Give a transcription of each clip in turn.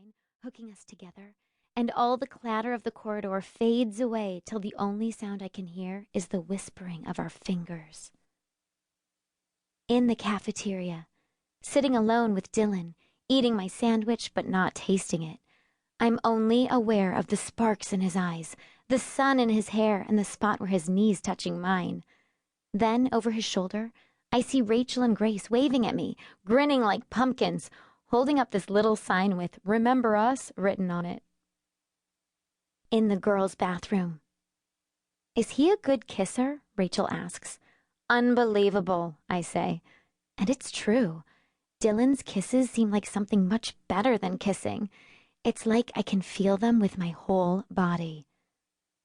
line, hooking us together, and all the clatter of the corridor fades away till the only sound I can hear is the whispering of our fingers. In the cafeteria, sitting alone with Dylan, eating my sandwich but not tasting it, I'm only aware of the sparks in his eyes, the sun in his hair, and the spot where his knee's touching mine. Then, over his shoulder, I see Rachel and Grace waving at me, grinning like pumpkins, holding up this little sign with "Remember Us" written on it. In the girls' bathroom. "Is he a good kisser?" Rachel asks. "Unbelievable," I say. And it's true. Dylan's kisses seem like something much better than kissing. It's like I can feel them with my whole body.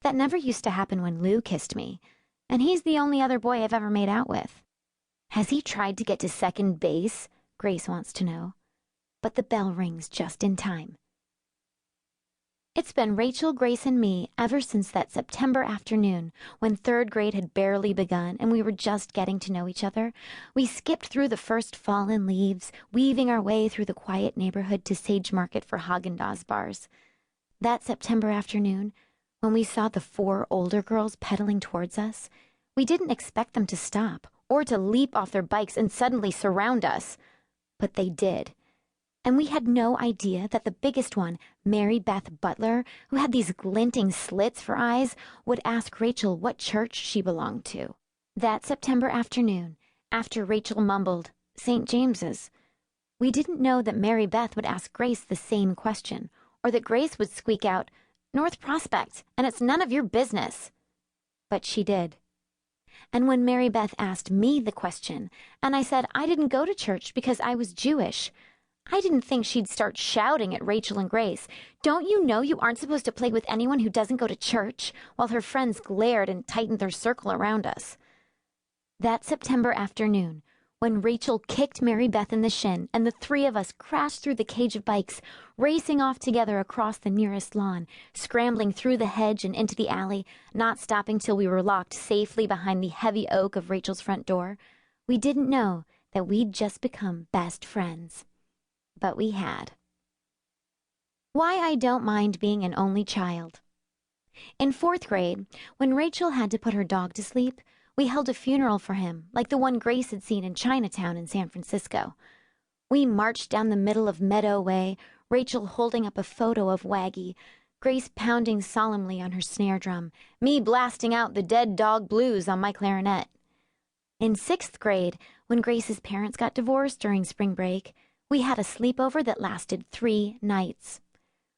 That never used to happen when Lou kissed me, and he's the only other boy I've ever made out with. Has he tried to get to second base? Grace wants to know. But the bell rings just in time. It's been Rachel, Grace, and me ever since that September afternoon when third grade had barely begun and we were just getting to know each other. We skipped through the first fallen leaves, weaving our way through the quiet neighborhood to Sage Market for Haagen-Dazs bars. That September afternoon, when we saw the 4 older girls pedaling towards us, we didn't expect them to stop or to leap off their bikes and suddenly surround us. But they did. And we had no idea that the biggest one, Mary Beth Butler, who had these glinting slits for eyes, would ask Rachel what church she belonged to. That September afternoon, after Rachel mumbled, "St. James's," we didn't know that Mary Beth would ask Grace the same question, or that Grace would squeak out, "North Prospect, and it's none of your business." But she did. And when Mary Beth asked me the question, and I said I didn't go to church because I was Jewish, I didn't think she'd start shouting at Rachel and Grace, "Don't you know you aren't supposed to play with anyone who doesn't go to church?" while her friends glared and tightened their circle around us. That September afternoon, when Rachel kicked Mary Beth in the shin and the 3 of us crashed through the cage of bikes, racing off together across the nearest lawn, scrambling through the hedge and into the alley, not stopping till we were locked safely behind the heavy oak of Rachel's front door, we didn't know that we'd just become best friends. But we had. Why I don't mind being an only child. In 4th grade, when Rachel had to put her dog to sleep, we held a funeral for him, like the one Grace had seen in Chinatown in San Francisco. We marched down the middle of Meadow Way, Rachel holding up a photo of Waggy, Grace pounding solemnly on her snare drum, me blasting out the Dead Dog Blues on my clarinet. In 6th grade, when Grace's parents got divorced during spring break, we had a sleepover that lasted 3 nights.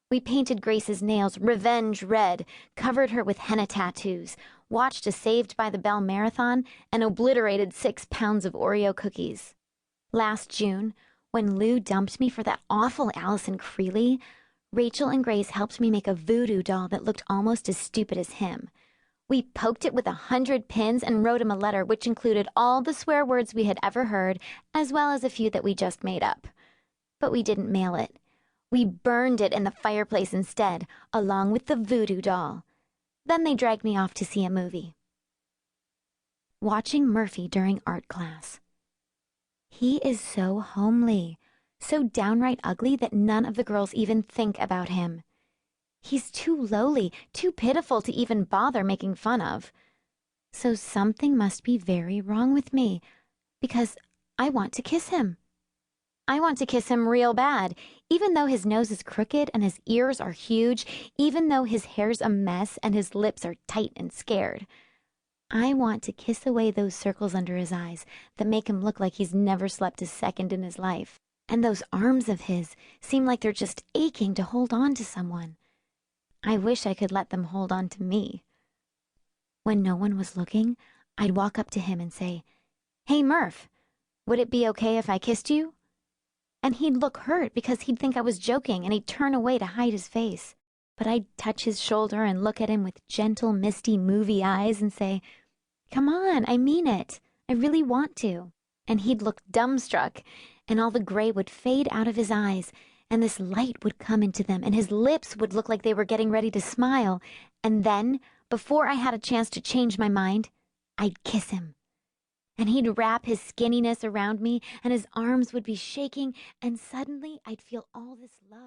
We painted Grace's nails revenge red, covered her with henna tattoos, watched a Saved by the Bell marathon, and obliterated 6 pounds of Oreo cookies. Last June, when Lou dumped me for that awful Allison Creeley, Rachel and Grace helped me make a voodoo doll that looked almost as stupid as him. We poked it with 100 pins and wrote him a letter which included all the swear words we had ever heard, as well as a few that we just made up. But we didn't mail it. We burned it in the fireplace instead, along with the voodoo doll. Then they dragged me off to see a movie. Watching Murphy during art class. He is so homely, so downright ugly that none of the girls even think about him. He's too lowly, too pitiful to even bother making fun of. So something must be very wrong with me, because I want to kiss him. I want to kiss him real bad, even though his nose is crooked and his ears are huge, even though his hair's a mess and his lips are tight and scared. I want to kiss away those circles under his eyes that make him look like he's never slept a second in his life. And those arms of his seem like they're just aching to hold on to someone. I wish I could let them hold on to me. When no one was looking, I'd walk up to him and say, "Hey, Murph, would it be okay if I kissed you?" And he'd look hurt because he'd think I was joking and he'd turn away to hide his face. But I'd touch his shoulder and look at him with gentle, misty, movie eyes and say, "Come on, I mean it. I really want to." And he'd look dumbstruck, and all the gray would fade out of his eyes, and this light would come into them, and his lips would look like they were getting ready to smile. And then, before I had a chance to change my mind, I'd kiss him. And he'd wrap his skinniness around me, and his arms would be shaking, and suddenly I'd feel all this love.